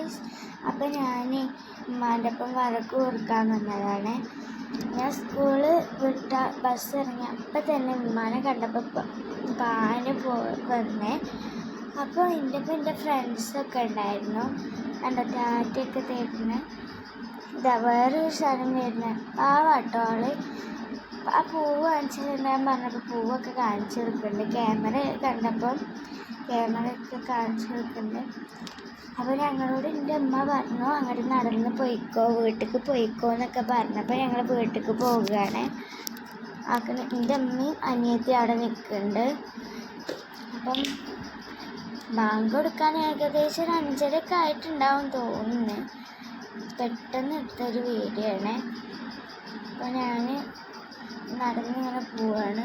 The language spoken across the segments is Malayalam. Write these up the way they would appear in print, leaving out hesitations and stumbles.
ഗൈസ്. അപ്പം ഞാൻ ഉമ്മാൻ്റെ ഒപ്പം വറക്ക് കൊടുക്കാൻ വന്നതാണ്. ഞാൻ സ്കൂള് വിട്ട ബസ് ഇറങ്ങി അപ്പം തന്നെ ഉമ്മാനെ കണ്ടപ്പോൾ പാന് വന്നേ. അപ്പോൾ എൻ്റെ ഫ്രണ്ട്സൊക്കെ ഉണ്ടായിരുന്നു. കണ്ടോ ടാറ്റയൊക്കെ തരുന്നത്. ഇതാ വേറൊരു സ്ഥലം വരുന്നത് പാവാട്ടോ ആള്. ആ പൂവ് കാണിച്ചിട്ടുണ്ടാകാൻ പറഞ്ഞപ്പോൾ പൂവൊക്കെ കാണിച്ചു കൊടുക്കുന്നുണ്ട്. ക്യാമറ കണ്ടപ്പം ക്യാമറയൊക്കെ കാണിച്ചു കൊടുക്കുന്നുണ്ട്. അപ്പോൾ ഞങ്ങളോട് എൻ്റെ അമ്മ പറഞ്ഞു അങ്ങോട്ട് നടന്ന് പോയിക്കോ, വീട്ടിലേക്ക് പോയിക്കോ എന്നൊക്കെ പറഞ്ഞപ്പോൾ ഞങ്ങൾ വീട്ടിലേക്ക് പോവുകയാണ്. എൻ്റെ അമ്മയും അനിയത്തി അവിടെ നിൽക്കുന്നുണ്ട്. അപ്പം ബാങ്ക് കൊടുക്കാൻ ഏകദേശം ഒരു 5:30 ആയിട്ടുണ്ടാവും തോന്നുന്നു. പെട്ടെന്ന് എടുത്തൊരു വീഡിയോ ആണ്. അപ്പോൾ ഞാൻ നടന്നിങ്ങനെ പോവാണ്.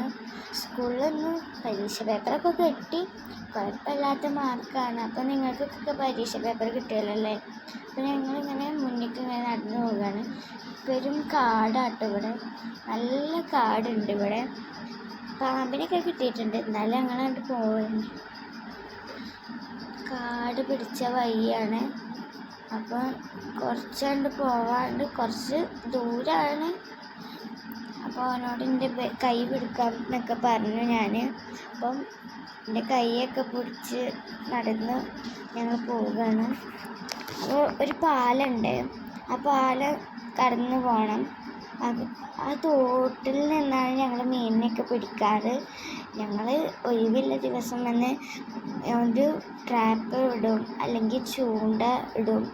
സ്കൂളിൽ നിന്ന് പരീക്ഷ പേപ്പറൊക്കെ കിട്ടി, കുഴപ്പമില്ലാത്ത മാർക്കാണ്. അപ്പോൾ നിങ്ങൾക്കൊക്കെ പരീക്ഷ പേപ്പർ കിട്ടിയല്ലേ. അപ്പോൾ ഞങ്ങളിങ്ങനെ മുന്നിലേക്ക് ഇങ്ങനെ നടന്നു പോവുകയാണ്. പെരും കാടാട്ടോ ഇവിടെ, നല്ല കാടുണ്ട് ഇവിടെ. പാമ്പിനൊക്കെ കിട്ടിയിട്ടുണ്ട്, എന്നാലും ഞങ്ങളങ്ങോട്ട് പോകുന്നു. കാട് പിടിച്ച വഴിയാണ്. അപ്പോൾ കുറച്ചുകൊണ്ട് പോവാണ്ട് കുറച്ച് ദൂരമാണ്. അപ്പോൾ അവനോട് എൻ്റെ കൈ പിടിക്കാം എന്നൊക്കെ പറഞ്ഞു ഞാൻ. അപ്പം എൻ്റെ കൈയൊക്കെ പിടിച്ച് നടന്ന് ഞങ്ങൾ പോവുകയാണ്. അപ്പോൾ ഒരു പാലമുണ്ട്, ആ പാലം കടന്നു പോകണം. ആ തോട്ടിൽ നിന്നാണ് ഞങ്ങൾ മീനിനെയൊക്കെ പിടിക്കാറ്. ഞങ്ങൾ ഒഴിവുള്ള ദിവസം തന്നെ ഒരു ട്രാപ്പ് ഇടും, അല്ലെങ്കിൽ ചൂണ്ട ഇടും,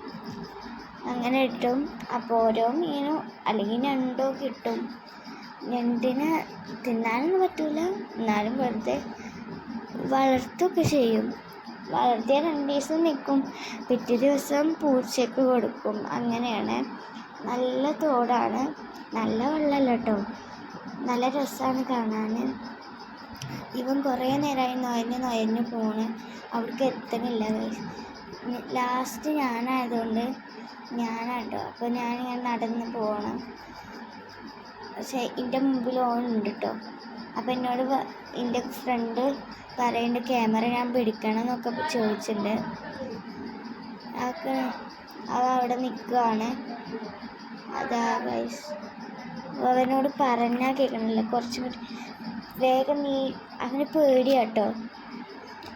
അങ്ങനെ ഇട്ടും. അപ്പോൾ ഓരോ മീനും അല്ലെങ്കിൽ ഞണ്ടോ കിട്ടും. ഞണ്ടിനെ തിന്നാനൊന്നും പറ്റില്ല, എന്നാലും വെറുതെ വളർത്തുകയൊക്കെ ചെയ്യും. വളർത്തിയ 2 ദിവസം നിൽക്കും, പിറ്റേ ദിവസം പൂച്ചയ്ക്ക് കൊടുക്കും. അങ്ങനെയാണ്. നല്ല തോടാണ്, നല്ല വെള്ളമല്ല കേട്ടോ, നല്ല രസമാണ് കാണാൻ. ഇവൻ കുറേ നേരമായി നൊയഞ്ഞ് പോണ്, അവിടേക്ക് എത്തണില്ല. ലാസ്റ്റ് ഞാനായതുകൊണ്ട് ഞാനാട്ടോ. അപ്പോൾ ഞാനിങ്ങനെ നടന്ന് പോകണം. പക്ഷേ എൻ്റെ മുമ്പിൽ ഓനുണ്ട് കേട്ടോ. അപ്പോൾ എന്നോട് എൻ്റെ ഫ്രണ്ട് പറയുന്നുണ്ട് ക്യാമറ ഞാൻ പിടിക്കണം എന്നൊക്കെ ചോദിച്ചിട്ടുണ്ട്. അവ അവിടെ നിൽക്കുകയാണ്. അതാ ഗൈസ്, അവനോട് പറഞ്ഞാൽ കേൾക്കണില്ല. കുറച്ചും കൂടി വേഗം അവന് പേടിയാട്ടോ,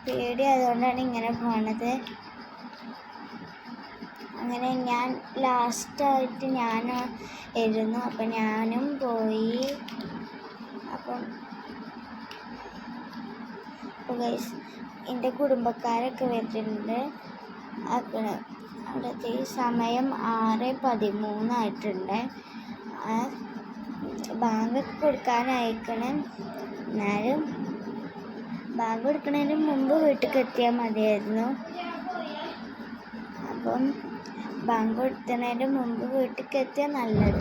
പേടിയായതുകൊണ്ടാണ് ഇങ്ങനെ പോണത്. അങ്ങനെ ഞാൻ ലാസ്റ്റായിട്ട് ഇരുന്നു. അപ്പം ഞാനും പോയി. അപ്പോൾ ഗൈസ് എൻ്റെ കുടുംബക്കാരൊക്കെ വരുന്നുണ്ട്. അപ്പോൾ അവിടുത്തെ സമയം 6:13 ആയിട്ടുണ്ട്. ബാങ്കൊക്കെ കൊടുക്കാനായിക്കണം. എന്നാലും ബാങ്ക് കൊടുക്കുന്നതിന് മുമ്പ് വീട്ടിലേക്ക് എത്തിയാൽ മതിയായിരുന്നു. അപ്പം ബാങ്ക് കൊടുക്കുന്നതിന് മുമ്പ് വീട്ടിലേക്ക് എത്തിയാൽ നല്ലത്.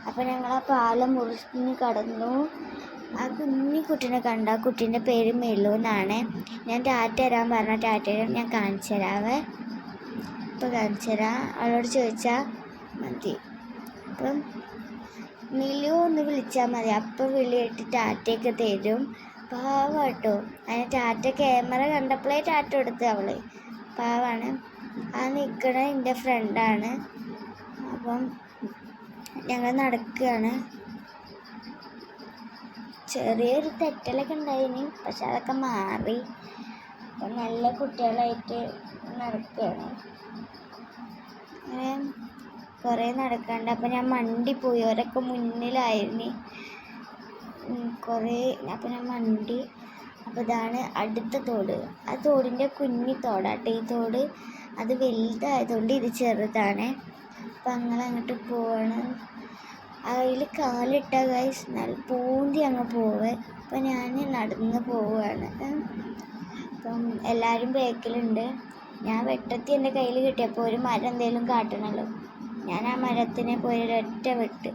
അപ്പോൾ ഞങ്ങൾ ആ പാലം മുറിഞ്ഞ് കടന്നു. ആ കുഞ്ഞിക്കുട്ടീനെ കണ്ട, ആ കുട്ടീൻ്റെ പേര് മെലു എന്നാണ്. ഞാൻ ടാറ്റ തരാൻ പറഞ്ഞ ടാറ്റ ഞാൻ കാണിച്ചു തരാവേ. ഇപ്പോൾ കാണിച്ചു തരാം, അവളോട് ചോദിച്ചാൽ മതി. അപ്പം മിലു ഒന്ന് വിളിച്ചാൽ മതി, അപ്പോൾ വിളിയിട്ട് ടാറ്റയൊക്കെ തരും. പാവാട്ടോ. അതിന് ടാറ്റ ക്യാമറ കണ്ടപ്പോഴേ ടാറ്റ കൊടുത്ത് അവൾ. പാവാണ്. ആ നിൽക്കണ എൻ്റെ ഫ്രണ്ടാണ്. അപ്പം ഞങ്ങൾ നടക്കുകയാണ്. ചെറിയൊരു തെറ്റലൊക്കെ ഉണ്ടായിന്, പക്ഷെ അതൊക്കെ മാറി. അപ്പം നല്ല കുട്ടികളായിട്ട് നടക്കുകയാണ്. അങ്ങനെ കുറേ നടക്കാണ്ട്. അപ്പം ഞാൻ മണ്ടി പോയി, അവരൊക്കെ മുന്നിലായിരുന്നു കുറേ. അപ്പം ഞാൻ മണ്ടി. അപ്പോൾ ഇതാണ് അടുത്ത തോട്. ആ തോടിൻ്റെ കുഞ്ഞി തോടാട്ടെ ഈ തോട്. അത് വലുതായതുകൊണ്ട് ഇത് ചെറുതാണ്. അപ്പം അങ്ങോട്ട് പോവാണ്. അതിൽ കാലിട്ട ഗൈസ് നല്ല പൂന്തി അങ്ങ് പോവേ. അപ്പം ഞാൻ നടന്ന് പോവുകയാണ്. അപ്പം എല്ലാവരും ബേക്കിലുണ്ട്. ഞാൻ വെട്ടത്തി എൻ്റെ കയ്യിൽ കിട്ടിയപ്പോൾ ഒരു മരം എന്തെങ്കിലും കാട്ടണമല്ലോ, ഞാൻ ആ മരത്തിനെ പോയി ഒരൊറ്റ വെട്ട്.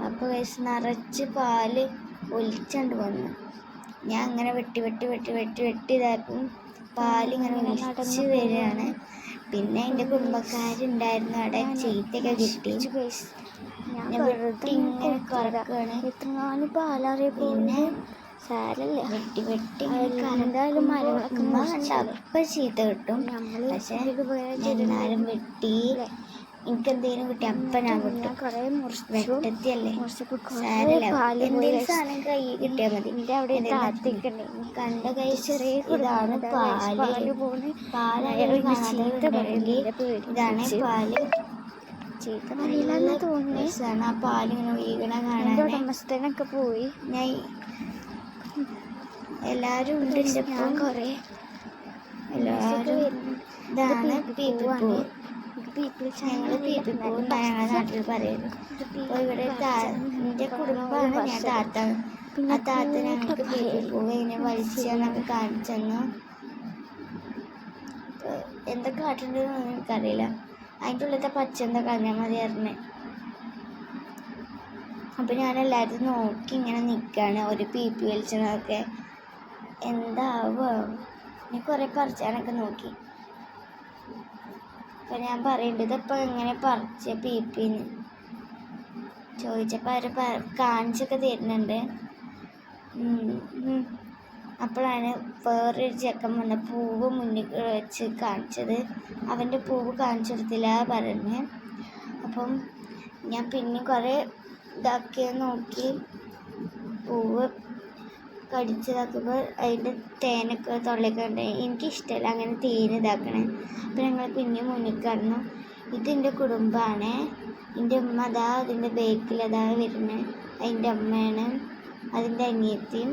അപ്പോൾ ഗൈസ് നിറച്ച് പാല് ഒലിച്ചുകൊണ്ട് വന്നു. ഞാൻ അങ്ങനെ വെട്ടി ഇതായപ്പം പാലിങ്ങനെ ഒലിച്ച് വരികയാണ്. പിന്നെ എൻ്റെ കുടുംബക്കാരുണ്ടായിരുന്നു അവിടെ, ചീത്തയൊക്കെ കിട്ടി. ഞാൻ വെറുതെ ഇങ്ങനെ കറക്കുകയാണ്. എത്രങ്ങാനും പാലറിയ. പിന്നെ സാരല്ല വെട്ടി എന്തായാലും മരങ്ങളൊക്കെ അപ്പം ചീത്ത കിട്ടും. പക്ഷെ എന്നാലും വെട്ടി എനിക്കെന്തേലും കിട്ടി അപ്പം ഞാൻ കിട്ടും. കുറേ വെട്ടത്തിയല്ലേ എന്തെങ്കിലും സാധനം കൈ കിട്ടിയാൽ മതി. കണ്ട കൈ ചെറിയ ഇതാണ് പാല്. ഇതാണ് പാല്. ചീത്ത പറയില്ലെന്ന് തോന്നുന്നു. ആ പാലിങ്ങനെ ഒഴുകണ കാണാൻ ഉടമസ്ഥനൊക്കെ പോയി. ഞാൻ എല്ലാവരും ഉണ്ട്. കുറേ എല്ലാവരും ഇതാണ് പീപ്പിപ്പൂ. ഞങ്ങൾ പീപ്പിപ്പൂ ഞങ്ങളുടെ നാട്ടിൽ പറയുന്നു. അപ്പോൾ ഇവിടെ എൻ്റെ കുടുംബമാണ്. ഞാൻ താത്ത ആ താത്ത ഞങ്ങൾക്ക് പീപ്പിപ്പൂ ഇങ്ങനെ വലിച്ചെന്നൊക്കെ കാണിച്ചെന്നു. എന്തൊക്കെ കാട്ടുണ്ടെന്ന് എനിക്കറിയില്ല. അതിൻ്റെ ഉള്ളിലത്തെ പച്ച എന്താ കളഞ്ഞാൽ മതിയായിരുന്നേ. അപ്പം ഞാൻ എല്ലാവരും നോക്കി ഇങ്ങനെ നിൽക്കുകയാണ്. ഒരു പീപ്പി വലിച്ചതൊക്കെ എന്താവോ. ഞാൻ കുറേ പറിച്ചാനൊക്കെ നോക്കി. അപ്പം ഞാൻ പറയുന്നുണ്ട് ഇതിപ്പോൾ എങ്ങനെ പറിച്ച പീപ്പിന്ന് ചോദിച്ചപ്പോൾ അവർ കാണിച്ചൊക്കെ തരുന്നുണ്ട്. അപ്പോഴാണ് വേറൊരു ചെക്കൻ വന്ന പൂവ് മുന്നിൽ വെച്ച് കാണിച്ചത്. അവൻ്റെ പൂവ് കാണിച്ചു കൊടുത്തില്ല പറഞ്ഞ്. അപ്പം ഞാൻ പിന്നെ കുറേ ഇതാക്കി നോക്കി. പൂവ് കടിച്ചതാക്കുമ്പോൾ അതിൻ്റെ തേനൊക്കെ തൊള്ളയൊക്കെ ഉണ്ട്. എനിക്കിഷ്ടമല്ല അങ്ങനെ തേൻ ഇതാക്കണേ. അപ്പം ഞങ്ങൾ പിന്നെ മുന്നിൽ കടന്നു. ഇതെൻ്റെ കുടുംബമാണ്. എൻ്റെ ഉമ്മ അതാ അതിൻ്റെ ബേക്കിൽ അതാ വരുന്നത്. അതിൻ്റെ അമ്മയാണ്. അതിൻ്റെ അനിയത്തിയും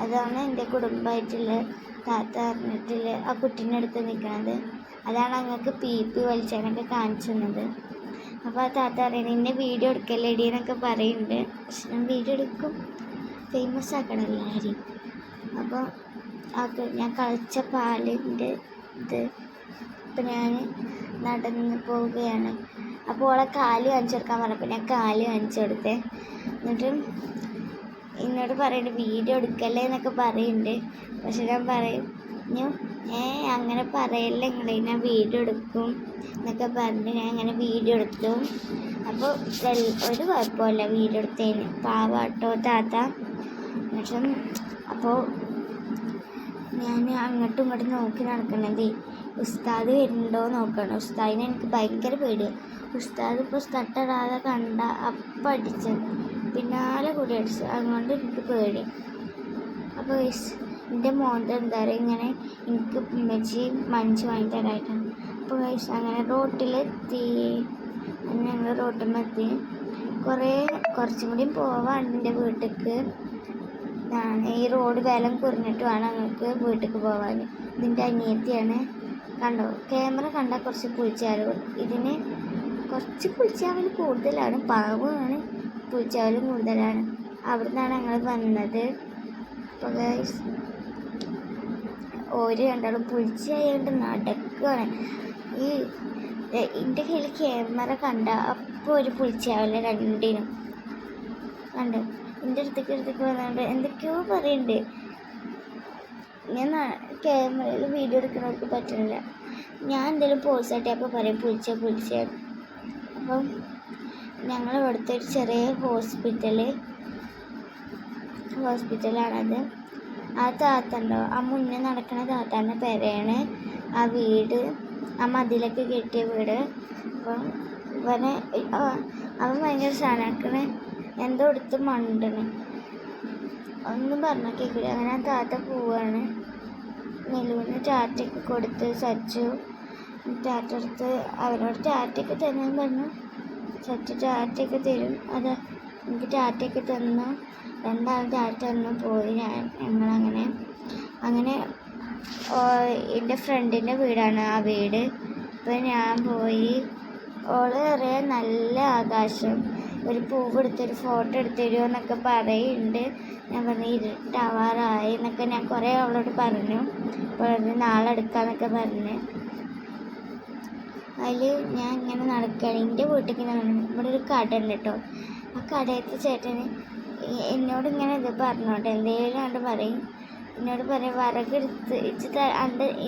അതാണ് എൻ്റെ കുടുംബമായിട്ടുള്ള താത്ത പറഞ്ഞിട്ടുള്ള ആ കുട്ടീൻ്റെ അടുത്ത് നിൽക്കുന്നത്. അതാണ് അങ്ങക്ക് പീപ്പി വലിച്ചാനൊക്കെ കാണിച്ചു തന്നത്. അപ്പോൾ ആ താത്ത പറയുന്നത് എന്നെ വീഡിയോ എടുക്കല്ലേടി എന്നൊക്കെ പറയുന്നുണ്ട്. പക്ഷെ ഞാൻ വീഡിയോ എടുക്കും, ഫേമസ് ആക്കണം എല്ലാവരും. അപ്പോൾ ഞാൻ കളിച്ച പാലിൻ്റെ ഇത് ഇപ്പം ഞാൻ നടന്ന് പോവുകയാണ്. അപ്പോൾ ഓളെ കാല് കാണിച്ചു കൊടുക്കാൻ പറഞ്ഞപ്പോൾ ഞാൻ കാല് കാണിച്ചു കൊടുത്തേ. എന്നിട്ട് എന്നോട് പറയുന്നുണ്ട് വീഡിയോ എടുക്കല്ലേ എന്നൊക്കെ പറയുന്നുണ്ട്. പക്ഷെ ഞാൻ പറയും അങ്ങനെ പറയല്ലേ നിങ്ങളെ, ഞാൻ വീഡിയോ എടുക്കും എന്നൊക്കെ പറഞ്ഞ് ഞാൻ അങ്ങനെ വീഡിയോ എടുത്തു. അപ്പോൾ ഒരു കുഴപ്പമില്ല വീഡിയോ എടുത്തതിന്. പാവാട്ടോ താത്ത. പക്ഷെ അപ്പോൾ ഞാൻ അങ്ങോട്ടും ഇങ്ങോട്ടും നോക്കി നടക്കണത് ഉസ്താദ് വരുന്നുണ്ടോ നോക്കണം. ഉസ്താദിനെ എനിക്ക് ഭയങ്കര പേടിയാണ്. ഉസ്താദ് ഇപ്പോൾ തട്ടടാതെ കണ്ട അപ്പം അടിച്ചത് പിന്നാലെ കൂടി അടിച്ചു. അതുകൊണ്ട് എനിക്ക് പേടി. അപ്പോൾ എൻ്റെ മോൻ്റെ എന്താ പറയുക ഇങ്ങനെ എനിക്ക് ഉമ്മച്ചി മഞ്ച് വാങ്ങി തരായിട്ടാണ്. അപ്പോൾ അങ്ങനെ റോട്ടിലെത്തി. ഞങ്ങൾ റോട്ടിലെത്തി. കുറച്ചും കൂടി പോവാണ്ട് എൻ്റെ വീട്ടിലേക്ക്. ഈ റോഡ് ബലം കുറഞ്ഞിട്ട് വേണം ഞങ്ങൾക്ക് വീട്ടിലേക്ക് പോകാൻ. ഇതിൻ്റെ അനിയത്തിയാണ്. കണ്ടോ ക്യാമറ കണ്ടാൽ കുറച്ച് പുളിച്ചാവൽ. ഇതിന് കുറച്ച് പുളിച്ചാവൽ കൂടുതലാണ്. പാവമാണ്, പുളിച്ചാവലും കൂടുതലാണ്. അവിടെ നിന്നാണ് ഞങ്ങൾ വന്നത്. അപ്പോൾ ഓര് രണ്ടാളും പുളിച്ചായതുകൊണ്ട് നടക്കുകയാണ്. എൻ്റെ കയ്യിൽ ക്യാമറ കണ്ട അപ്പോൾ ഒരു പുളിച്ചാവല രണ്ടിനും. കണ്ടോ എൻ്റെ അടുത്തേക്ക് വന്നുകൊണ്ട് എന്തൊക്കെയോ പറയുന്നുണ്ട്. ഞാൻ ക്യാമറയിൽ വീഡിയോ എടുക്കുന്നവർക്ക് പറ്റുന്നില്ല. ഞാൻ എന്തെങ്കിലും പോസായിട്ട് അപ്പോൾ പറയും പുളിച്ച. അപ്പം ഞങ്ങളിവിടുത്തെ ഒരു ചെറിയ ഹോസ്പിറ്റലാണത്. ആ താത്ത ഉണ്ടോ, ആ മുന്നേ നടക്കുന്ന താത്താൻ്റെ പേരാണ് ആ വീട്, ആ മതിലൊക്കെ കെട്ടിയ വീട്. അപ്പം അവൻ ഭയങ്കര സാധനക്കണേ എന്തോ എടുത്ത് മണ്ടണ് ഒന്നും പറഞ്ഞാൽ കേൾക്കില്ല. അങ്ങനെ ആ താത്ത പോവാണ്. നെലുവിന് ടാറ്റയൊക്കെ കൊടുത്ത് സച്ചു ടാറ്റ എടുത്ത് അവരോട് ടാറ്റയൊക്കെ തരാൻ പറഞ്ഞു. സച്ചു ടാറ്റയൊക്കെ തരും. അതാ എനിക്ക് ടാറ്റയൊക്കെ തന്നു. രണ്ടാളും ടാറ്റ തന്നു പോയി. ഞങ്ങളങ്ങനെ എൻ്റെ ഫ്രണ്ടിൻ്റെ വീടാണ് ആ വീട്. അപ്പോൾ ഞാൻ പോയി. ഓള് അറിയാൻ നല്ല ആകാശം, ഒരു പൂവ് എടുത്തൊരു ഫോട്ടോ എടുത്തരുമോ എന്നൊക്കെ പറയുന്നുണ്ട്. ഞാൻ പറഞ്ഞു ഇരുട്ടാവാറായി എന്നൊക്കെ ഞാൻ കുറേ അവളോട് പറഞ്ഞു. അപ്പോൾ നാളെ എടുക്കാമെന്നൊക്കെ പറഞ്ഞ് അതിൽ ഞാൻ ഇങ്ങനെ നടക്കുകയാണ്. എൻ്റെ വീട്ടിലേക്ക് ഇവിടെ ഒരു കട ഉണ്ട് കേട്ടോ. ആ കടയത്തെ ചേട്ടന് എന്നോട് ഇങ്ങനെ ഇത് പറഞ്ഞോട്ടെ എന്തെങ്കിലും കണ്ട് പറയും. എന്നോട് പറയും വിറകെടുത്ത്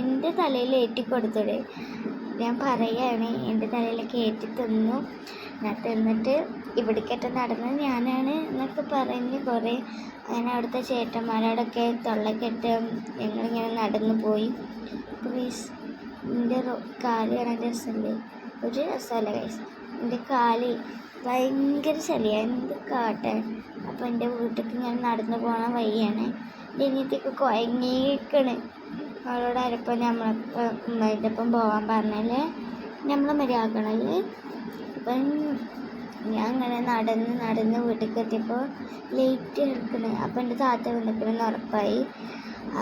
എൻ്റെ തലയിൽ ഏറ്റി കൊടുത്തൂടെ. ഞാൻ പറയുകയാണ്, എൻ്റെ തലയിൽ കയറ്റി തിന്നു. ഞാൻ തിന്നിട്ട് ഇവിടേക്കറ്റ നടന്നത് ഞാനാണ് എന്നൊക്കെ പറഞ്ഞ് കുറേ അങ്ങനെ അവിടുത്തെ ചേട്ടന്മാരോടൊക്കെ തൊള്ളക്കെട്ട് ഞങ്ങളിങ്ങനെ നടന്നു പോയി. പ്ലീസ് എൻ്റെ കാല് കാണാൻ രസമല്ലേ? ഒരു രസമല്ല ഗൈസ്. എൻ്റെ കാല് ഭയങ്കര ചളിയാണ്, എന്ത് കാട്ടാൻ. അപ്പോൾ എൻ്റെ വീട്ടിലേക്ക് ഞാൻ നടന്നു പോണ വഴിയാണ്. എൻ്റെ അനിയത്തിയൊക്കെ കുഴങ്ങിയിരിക്കണ്. അവളോട് ആരപ്പം ഉമ്മേൻ്റെ ഒപ്പം പോകാൻ പറഞ്ഞാൽ നമ്മൾ മര്യാദക്കണത്. അപ്പം ഞാൻ ഇങ്ങനെ നടന്ന് വീട്ടിലേക്ക് എത്തിയപ്പോൾ ലേറ്റ് എടുക്കണേ. അപ്പം എൻ്റെ താത്ത വന്നിക്കണമെന്ന് ഉറപ്പായി.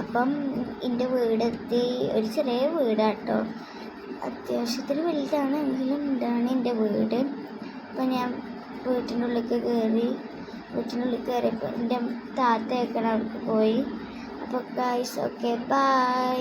അപ്പം എൻ്റെ വീടെത്തി. ഒരു ചെറിയ വീടാട്ടോ, അത്യാവശ്യത്തിന് വലുതാണ് എങ്കിലും ഇതാണ് എൻ്റെ വീട്. അപ്പം ഞാൻ വീട്ടിൻ്റെ ഉള്ളിലേക്ക് കയറിയപ്പോൾ എൻ്റെ താത്തയൊക്കെ അവിടേക്ക് പോയി. അപ്പോൾ ഗൈസ്, ഓക്കെ ബൈ.